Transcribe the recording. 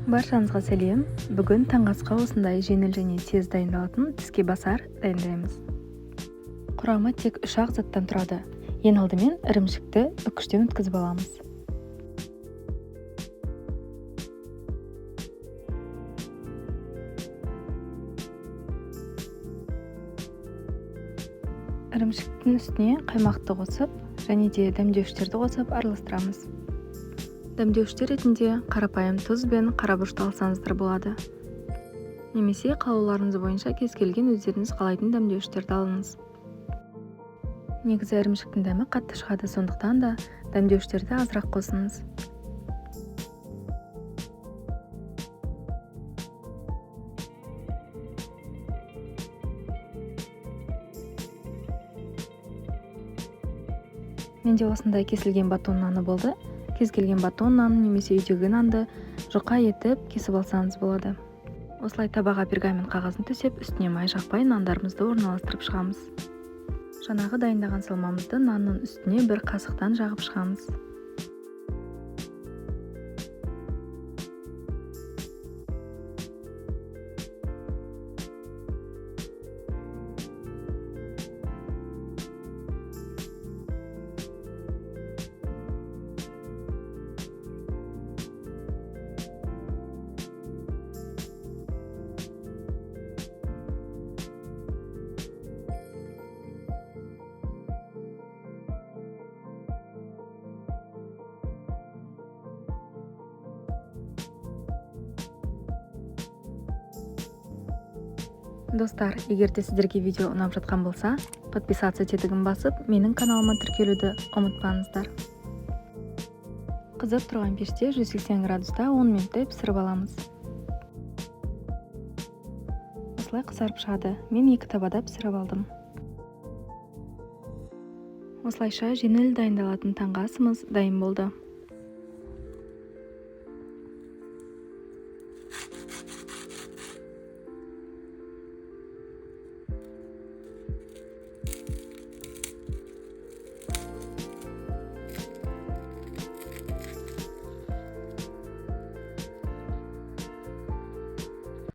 Баршаңызға сәлем. Бүгін таңғы асқа осындай жеңіл және тез дайындалатын тіске басар дайындаймыз. Құрамы тек 3 ақ заттан тұрады. Ең алдымен ірімшікті үккіштен өткізіп аламыз. Ірімшіктің үстіне қаймақты қосып, және де дәмдеуіштерді қосып араластырамыз. Дәмдеуіштер ретінде қарапайым тұз бен қарабұрышты алсаңыздар болады. Немесе қалауларыңыз бойынша кез келген өздеріңіз қалайтын дәмдеуіштерді алыңыз. Негізі ірімшіктің дәмі қатты шығады, сондықтан да дәмдеуіштерді азырақ қосыңыз. Менде осындай кесілген батон наны болды. Кез келген батон нанын немесе үйдегі нанды жұқа етіп кесіп алсаңыз болады. Осылай табаға пергамент қағазын төсеп, үстіне май жақпай нандарымызды орналастырып шығамыз. Жаңағы дайындаған салмамызды нанның үстіне бір қасықтан жағып шығамыз. Достар, егер де сіздерге видео ұнап жатқан болса, подписаться тетігін басып, менің каналыма тіркелуді ұмытпаңыздар. Қызып тұрған пеште 180 градуста 10 минуттай пісіріп аламыз. Осылай қызарып шығады. Мен 2 табада пісіріп алдым. Осылайша жеңіл дайындалатын таңғы асымыз дайын болды.